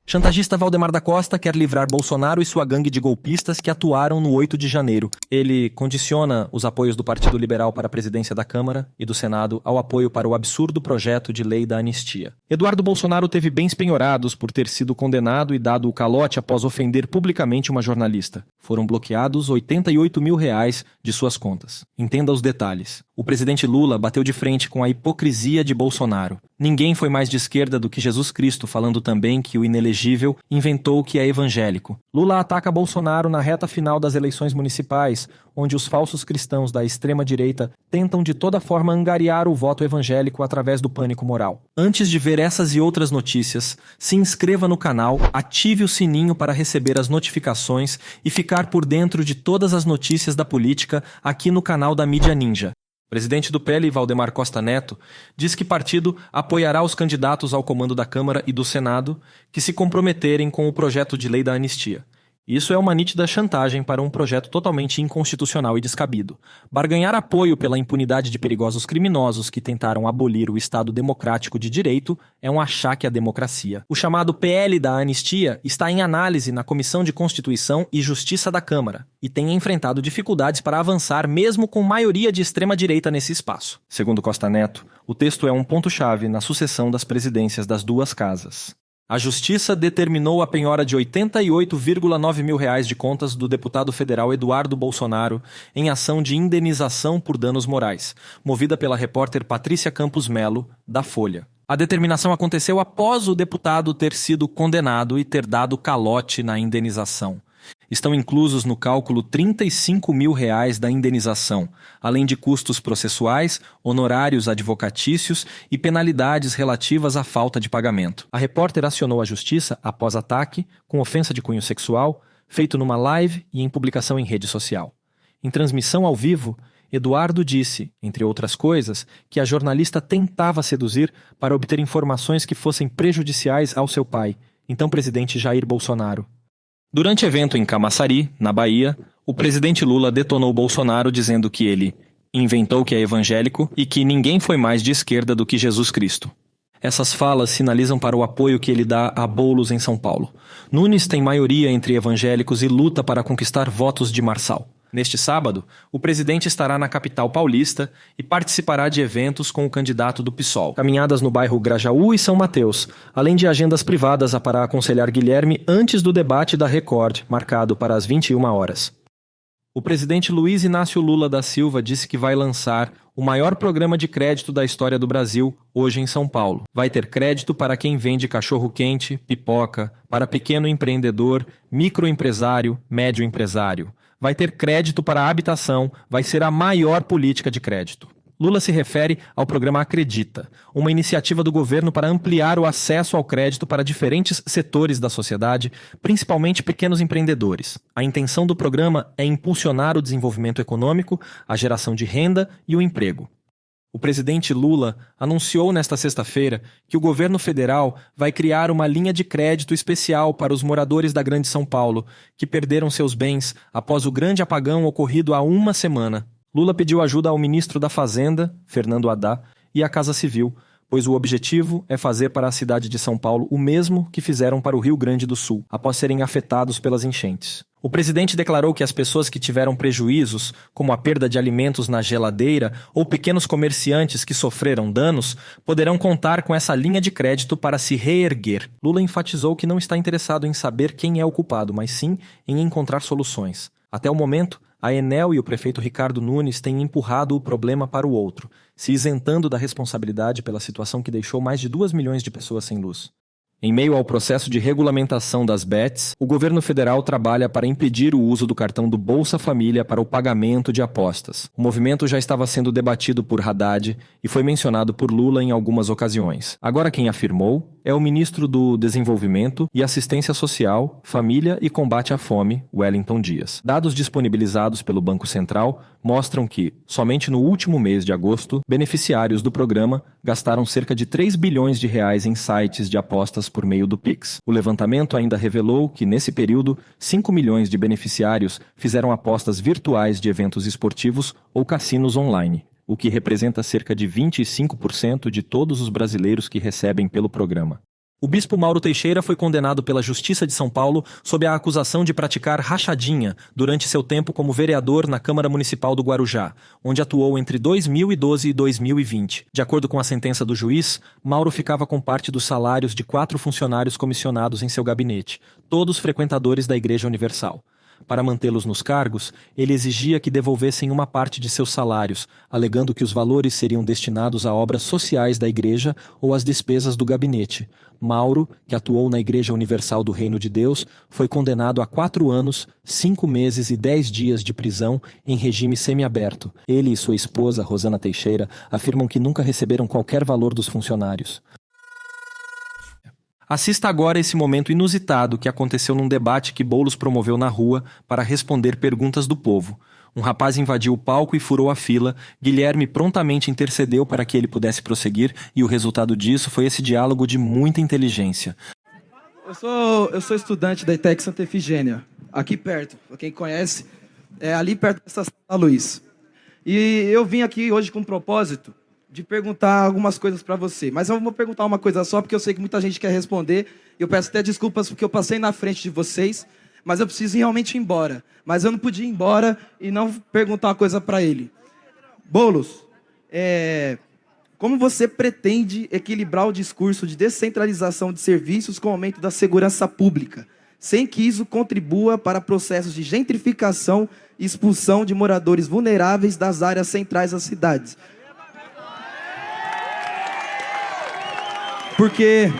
Chantagista Valdemar da Costa quer livrar Bolsonaro e sua gangue de golpistas que atuaram no 8 de janeiro. Ele condiciona os apoios do Partido Liberal para a presidência da Câmara e do Senado ao apoio para o absurdo projeto de lei da anistia. Eduardo Bolsonaro teve bens penhorados por ter sido condenado e dado o calote após ofender publicamente uma jornalista. Foram bloqueados R$88 mil de suas contas. Entenda os detalhes. O presidente Lula bateu de frente com a hipocrisia de Bolsonaro. Ninguém foi mais de esquerda do que Jesus Cristo, falando também que o inelegível inventou que é evangélico. Lula ataca Bolsonaro na reta final das eleições municipais, onde os falsos cristãos da extrema-direita tentam de toda forma angariar o voto evangélico através do pânico moral. Antes de ver essas e outras notícias, se inscreva no canal, ative o sininho para receber as notificações e ficar por dentro de todas as notícias da política aqui no canal da Mídia Ninja. O presidente do PL, Valdemar Costa Neto, diz que partido apoiará os candidatos ao comando da Câmara e do Senado que se comprometerem com o projeto de lei da anistia. Isso é uma nítida chantagem para um projeto totalmente inconstitucional e descabido. Barganhar apoio pela impunidade de perigosos criminosos que tentaram abolir o Estado democrático de direito é um achaque à democracia. O chamado PL da anistia está em análise na Comissão de Constituição e Justiça da Câmara e tem enfrentado dificuldades para avançar mesmo com maioria de extrema-direita nesse espaço. Segundo Costa Neto, o texto é um ponto-chave na sucessão das presidências das duas casas. A Justiça determinou a penhora de R$88,9 mil de contas do deputado federal Eduardo Bolsonaro em ação de indenização por danos morais, movida pela repórter Patrícia Campos Melo, da Folha. A determinação aconteceu após o deputado ter sido condenado e ter dado calote na indenização. Estão inclusos no cálculo R$35 mil da indenização, além de custos processuais, honorários advocatícios e penalidades relativas à falta de pagamento. A repórter acionou a justiça após ataque, com ofensa de cunho sexual, feito numa live e em publicação em rede social. Em transmissão ao vivo, Eduardo disse, entre outras coisas, que a jornalista tentava seduzir para obter informações que fossem prejudiciais ao seu pai, então presidente Jair Bolsonaro. Durante evento em Camaçari, na Bahia, o presidente Lula detonou Bolsonaro dizendo que ele inventou que é evangélico e que ninguém foi mais de esquerda do que Jesus Cristo. Essas falas sinalizam para o apoio que ele dá a Boulos em São Paulo. Nunes tem maioria entre evangélicos e luta para conquistar votos de Marçal. Neste sábado, o presidente estará na capital paulista e participará de eventos com o candidato do PSOL. Caminhadas no bairro Grajaú e São Mateus, além de agendas privadas para aconselhar Guilherme antes do debate da Record, marcado para as 21 horas. O presidente Luiz Inácio Lula da Silva disse que vai lançar o maior programa de crédito da história do Brasil, hoje em São Paulo. Vai ter crédito para quem vende cachorro-quente, pipoca, para pequeno empreendedor, microempresário, médio empresário. Vai ter crédito para a habitação, vai ser a maior política de crédito. Lula se refere ao programa Acredita, uma iniciativa do governo para ampliar o acesso ao crédito para diferentes setores da sociedade, principalmente pequenos empreendedores. A intenção do programa é impulsionar o desenvolvimento econômico, a geração de renda e o emprego. O presidente Lula anunciou nesta sexta-feira que o governo federal vai criar uma linha de crédito especial para os moradores da Grande São Paulo, que perderam seus bens após o grande apagão ocorrido há uma semana. Lula pediu ajuda ao ministro da Fazenda, Fernando Haddad, e à Casa Civil, pois o objetivo é fazer para a cidade de São Paulo o mesmo que fizeram para o Rio Grande do Sul, após serem afetados pelas enchentes. O presidente declarou que as pessoas que tiveram prejuízos, como a perda de alimentos na geladeira ou pequenos comerciantes que sofreram danos, poderão contar com essa linha de crédito para se reerguer. Lula enfatizou que não está interessado em saber quem é o culpado, mas sim em encontrar soluções. Até o momento, a Enel e o prefeito Ricardo Nunes têm empurrado o problema para o outro, se isentando da responsabilidade pela situação que deixou mais de 2 milhões de pessoas sem luz. Em meio ao processo de regulamentação das bets, o governo federal trabalha para impedir o uso do cartão do Bolsa Família para o pagamento de apostas. O movimento já estava sendo debatido por Haddad e foi mencionado por Lula em algumas ocasiões. Agora quem afirmou é o ministro do Desenvolvimento e Assistência Social, Família e Combate à Fome, Wellington Dias. Dados disponibilizados pelo Banco Central mostram que, somente no último mês de agosto, beneficiários do programa gastaram cerca de 3 bilhões de reais em sites de apostas por meio do Pix. O levantamento ainda revelou que, nesse período, 5 milhões de beneficiários fizeram apostas virtuais de eventos esportivos ou cassinos online, o que representa cerca de 25% de todos os brasileiros que recebem pelo programa. O bispo Mauro Teixeira foi condenado pela Justiça de São Paulo sob a acusação de praticar rachadinha durante seu tempo como vereador na Câmara Municipal do Guarujá, onde atuou entre 2012 e 2020. De acordo com a sentença do juiz, Mauro ficava com parte dos salários de 4 funcionários comissionados em seu gabinete, todos frequentadores da Igreja Universal. Para mantê-los nos cargos, ele exigia que devolvessem uma parte de seus salários, alegando que os valores seriam destinados a obras sociais da igreja ou às despesas do gabinete. Mauro, que atuou na Igreja Universal do Reino de Deus, foi condenado a 4 anos, 5 meses e 10 dias de prisão em regime semiaberto. Ele e sua esposa, Rosana Teixeira, afirmam que nunca receberam qualquer valor dos funcionários. Assista agora esse momento inusitado que aconteceu num debate que Boulos promoveu na rua para responder perguntas do povo. Um rapaz invadiu o palco e furou a fila. Guilherme prontamente intercedeu para que ele pudesse prosseguir e o resultado disso foi esse diálogo de muita inteligência. Eu sou estudante da ETEC Santa Efigênia, aqui perto. Para quem conhece, é ali perto da Estação da Luz. E eu vim aqui hoje com um propósito de perguntar algumas coisas para você. Mas eu vou perguntar uma coisa só, porque eu sei que muita gente quer responder. Eu peço até desculpas porque eu passei na frente de vocês, mas eu preciso realmente ir embora. Mas eu não podia ir embora e não perguntar uma coisa para ele. Boulos, como você pretende equilibrar o discurso de descentralização de serviços com o aumento da segurança pública, sem que isso contribua para processos de gentrificação e expulsão de moradores vulneráveis das áreas centrais das cidades? Porque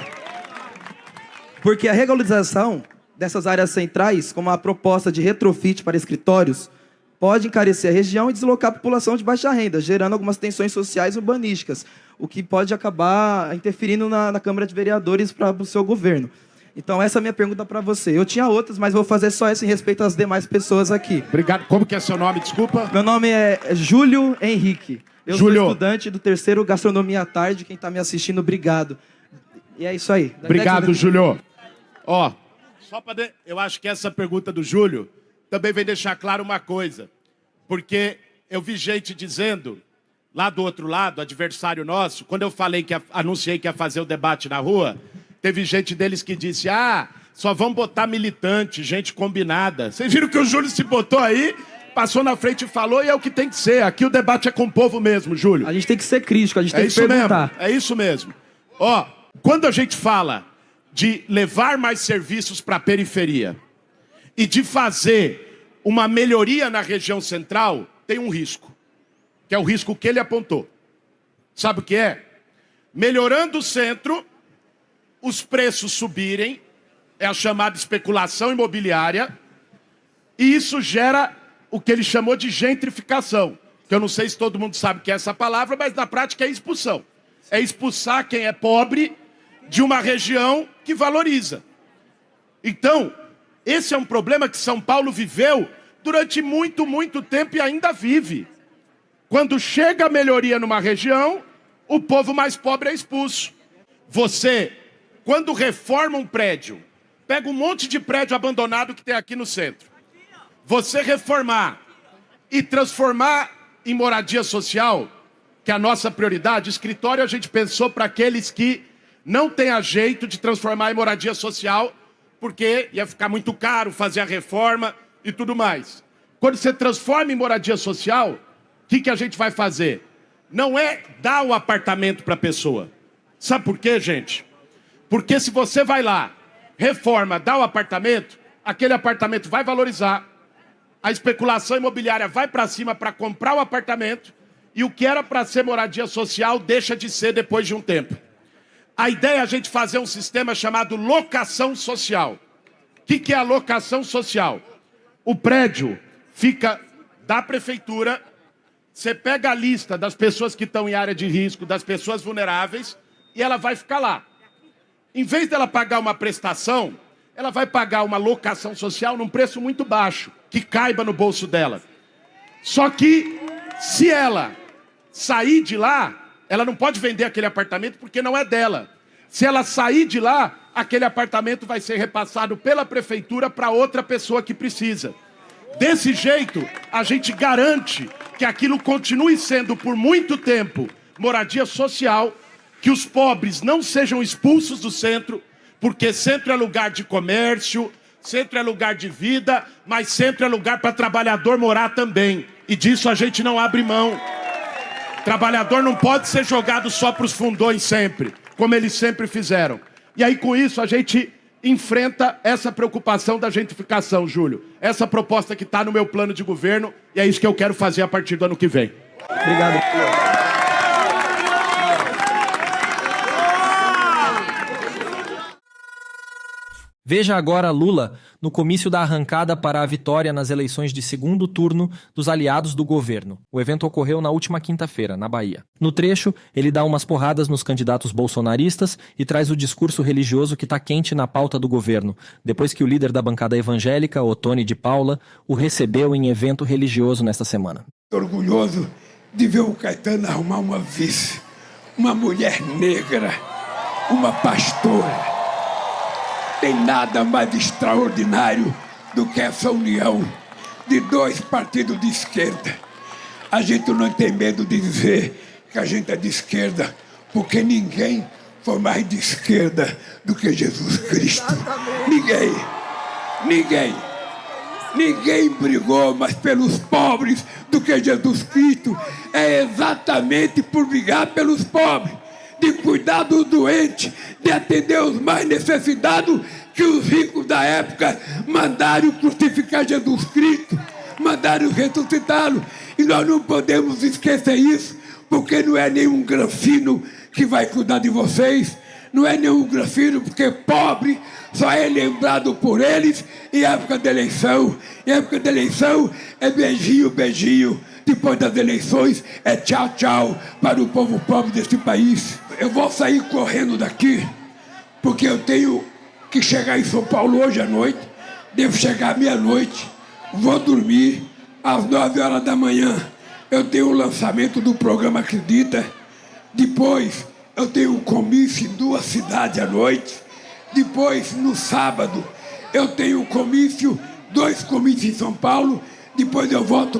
a regularização dessas áreas centrais, como a proposta de retrofit para escritórios, pode encarecer a região e deslocar a população de baixa renda, gerando algumas tensões sociais e urbanísticas, o que pode acabar interferindo na Câmara de Vereadores para o seu governo. Então, essa é a minha pergunta para você. Eu tinha outras, mas vou fazer só essa em respeito às demais pessoas aqui. Obrigado. Como que é seu nome, desculpa? Meu nome é Júlio Henrique. Eu Júlio. sou estudante do 3º Gastronomia à Tarde. Quem está me assistindo, obrigado. E é isso aí. Obrigado, Júlio. Ó, eu acho que essa pergunta do Júlio também vem deixar claro uma coisa. Porque eu vi gente dizendo, lá do outro lado, adversário nosso, quando eu falei anunciei que ia fazer o debate na rua, teve gente deles que disse, só vão botar militante, gente combinada. Vocês viram que o Júlio se botou aí, passou na frente e falou, e é o que tem que ser. Aqui o debate é com o povo mesmo, Júlio. A gente tem que ser crítico, a gente tem que perguntar. É isso mesmo. Ó, quando a gente fala de levar mais serviços para a periferia e de fazer uma melhoria na região central, tem um risco, que é o risco que ele apontou. Sabe o que é? Melhorando o centro, os preços subirem, é a chamada especulação imobiliária, e isso gera o que ele chamou de gentrificação, que eu não sei se todo mundo sabe o que é essa palavra, mas na prática é expulsão. É expulsar quem é pobre de uma região que valoriza. Então, esse é um problema que São Paulo viveu durante muito, muito tempo e ainda vive. Quando chega a melhoria numa região, o povo mais pobre é expulso. Você, quando reforma um prédio, pega um monte de prédio abandonado que tem aqui no centro. Você reformar e transformar em moradia social, que é a nossa prioridade, escritório a gente pensou para aqueles que não têm jeito de transformar em moradia social, porque ia ficar muito caro fazer a reforma e tudo mais. Quando você transforma em moradia social, o que a gente vai fazer? Não é dar o apartamento para a pessoa. Sabe por quê, gente? Porque se você vai lá, reforma, dá o apartamento, aquele apartamento vai valorizar, a especulação imobiliária vai para cima para comprar o apartamento, e o que era para ser moradia social deixa de ser depois de um tempo. A ideia é a gente fazer um sistema chamado locação social. O que é a locação social? O prédio fica da prefeitura, você pega a lista das pessoas que estão em área de risco, das pessoas vulneráveis, e ela vai ficar lá. Em vez dela pagar uma prestação, ela vai pagar uma locação social num preço muito baixo, que caiba no bolso dela. Só que, se ela sair de lá, ela não pode vender aquele apartamento porque não é dela. Se ela sair de lá, aquele apartamento vai ser repassado pela prefeitura para outra pessoa que precisa. Desse jeito, a gente garante que aquilo continue sendo por muito tempo moradia social, que os pobres não sejam expulsos do centro, Porque centro é lugar de comércio, centro é lugar de vida, mas centro é lugar para trabalhador morar também. E disso a gente não abre mão. Trabalhador não pode ser jogado só para os fundões sempre, como eles sempre fizeram. E aí com isso a gente enfrenta essa preocupação da gentrificação, Júlio. Essa proposta que está no meu plano de governo, e é isso que eu quero fazer a partir do ano que vem. Obrigado. Veja agora Lula no comício da arrancada para a vitória nas eleições de segundo turno dos aliados do governo. O evento ocorreu na última quinta-feira, na Bahia. No trecho, ele dá umas porradas nos candidatos bolsonaristas e traz o discurso religioso que está quente na pauta do governo, depois que o líder da bancada evangélica, Ottoni de Paula, o recebeu em evento religioso nesta semana. Orgulhoso de ver o Caetano arrumar uma vice, uma mulher negra, uma pastora. Tem nada mais extraordinário do que essa união de dois partidos de esquerda. A gente não tem medo de dizer que a gente é de esquerda, porque ninguém foi mais de esquerda do que Jesus Cristo. Ninguém brigou mais pelos pobres do que Jesus Cristo. É exatamente por brigar pelos pobres, de cuidar dos doentes, de atender os mais necessitados, que os ricos da época mandaram crucificar Jesus Cristo, mandaram ressuscitá-lo. E nós não podemos esquecer isso, porque não é nenhum granfino que vai cuidar de vocês, não é nenhum granfino, porque pobre só é lembrado por eles em época de eleição. Em época de eleição é beijinho, beijinho. Depois das eleições é tchau, tchau para o povo pobre deste país. Eu vou sair correndo daqui, porque eu tenho que chegar em São Paulo hoje à noite. Devo chegar à meia-noite. Vou dormir às 9 horas da manhã. Eu tenho o lançamento do programa Acredita. Depois eu tenho um comício em 2 cidades à noite. Depois, no sábado, eu tenho um comício, 2 comícios em São Paulo. Depois eu volto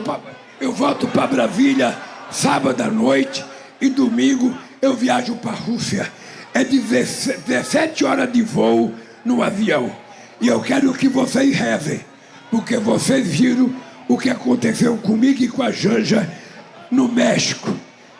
para Brasília, sábado à noite. E domingo eu viajo para a Rússia. É 17 horas de voo no avião. E eu quero que vocês rezem, porque vocês viram o que aconteceu comigo e com a Janja no México.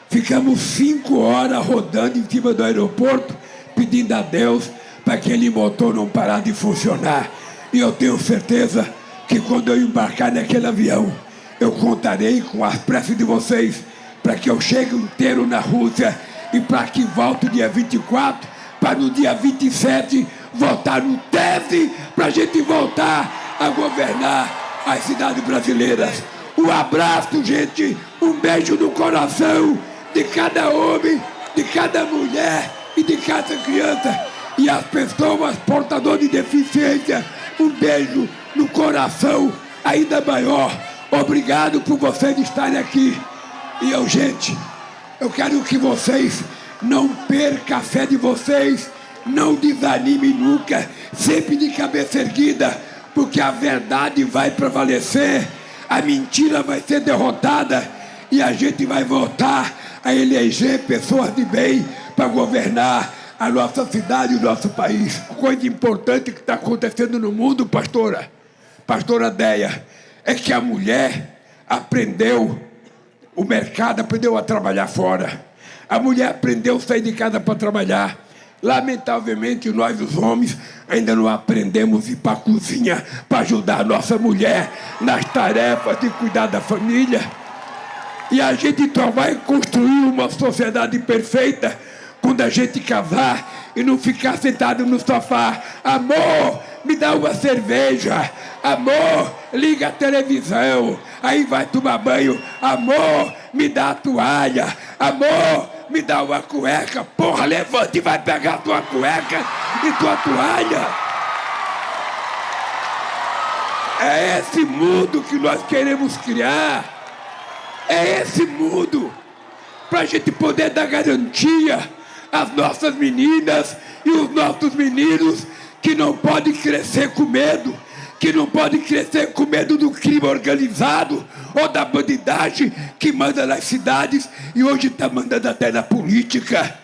Ficamos 5 horas rodando em cima do aeroporto, pedindo a Deus para que aquele motor não parar de funcionar. E eu tenho certeza que quando eu embarcar naquele avião, eu contarei com as preces de vocês para que eu chegue inteiro na Rússia e para que volte dia 24, para no dia 27 votar no teste, para a gente voltar a governar as cidades brasileiras. Um abraço, gente, um beijo no coração de cada homem, de cada mulher e de cada criança. E as pessoas portadoras de deficiência, um beijo no coração ainda maior. Obrigado por vocês estarem aqui. E eu, gente, eu quero que vocês não percam a fé de vocês, não desanimem nunca, sempre de cabeça erguida, porque a verdade vai prevalecer, a mentira vai ser derrotada e a gente vai voltar a eleger pessoas de bem para governar a nossa cidade e o nosso país. Coisa importante que está acontecendo no mundo, pastora Deia, é que a mulher aprendeu o mercado, aprendeu a trabalhar fora. A mulher aprendeu a sair de casa para trabalhar. Lamentavelmente, nós, os homens, ainda não aprendemos a ir para a cozinha para ajudar a nossa mulher nas tarefas de cuidar da família. E a gente só vai construir uma sociedade perfeita quando a gente casar e não ficar sentado no sofá. Amor, me dá uma cerveja. Amor, liga a televisão. Aí vai tomar banho. Amor, me dá a toalha. Amor, me dá uma cueca. Porra, levanta e vai pegar tua cueca e tua toalha. É esse mundo que nós queremos criar. É esse mundo para a gente poder dar garantia às nossas meninas e os nossos meninos que não podem crescer com medo, que não podem crescer com medo do crime organizado ou da bandidagem que manda nas cidades e hoje está mandando até na política.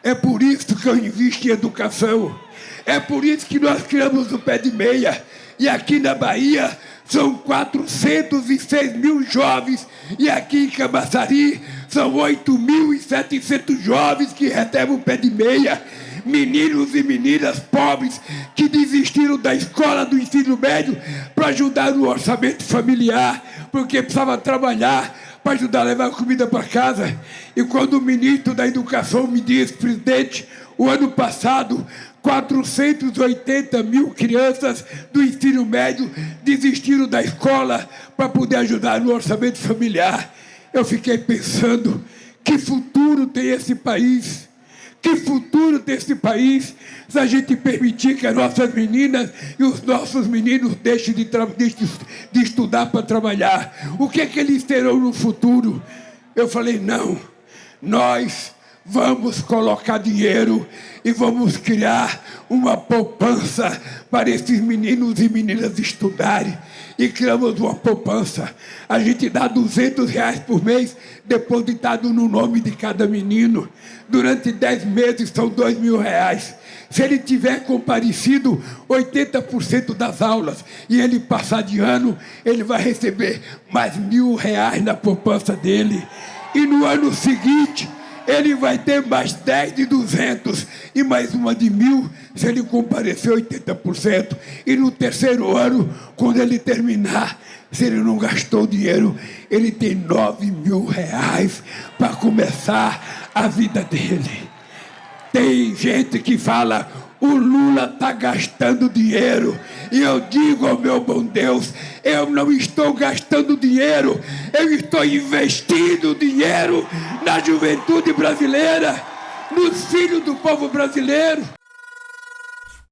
É por isso que eu invisto em educação. É por isso que nós criamos o Pé de Meia. E aqui na Bahia são 406 mil jovens. E aqui em Camaçari são 8.700 jovens que recebem o Pé de Meia. Meninos e meninas pobres que desistiram da escola, do ensino médio, para ajudar no orçamento familiar, porque precisava trabalhar para ajudar a levar comida para casa. E quando o ministro da Educação me disse, presidente, o ano passado 480 mil crianças do ensino médio desistiram da escola para poder ajudar no orçamento familiar, eu fiquei pensando, que futuro tem esse país? Que futuro desse país se a gente permitir que as nossas meninas e os nossos meninos deixem de estudar para trabalhar? O que é que eles terão no futuro? Eu falei, não, nós vamos colocar dinheiro e vamos criar uma poupança para esses meninos e meninas estudarem. E criamos uma poupança. A gente dá R$200 por mês, depositado no nome de cada menino. Durante 10 meses são R$2.000. Se ele tiver comparecido 80% das aulas e ele passar de ano, ele vai receber mais R$1.000 na poupança dele. E no ano seguinte, ele vai ter mais 10 de 200 e mais uma de 1.000 se ele comparecer 80%. E no terceiro ano, quando ele terminar, se ele não gastou dinheiro, ele tem R$9.000 para começar a vida dele. Tem gente que fala, o Lula está gastando dinheiro. E eu digo ao meu bom Deus, eu não estou gastando dinheiro, eu estou investindo dinheiro na juventude brasileira, nos filhos do povo brasileiro.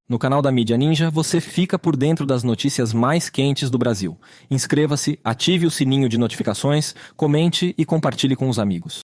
No canal da Mídia Ninja, você fica por dentro das notícias mais quentes do Brasil. Inscreva-se, ative o sininho de notificações, comente e compartilhe com os amigos.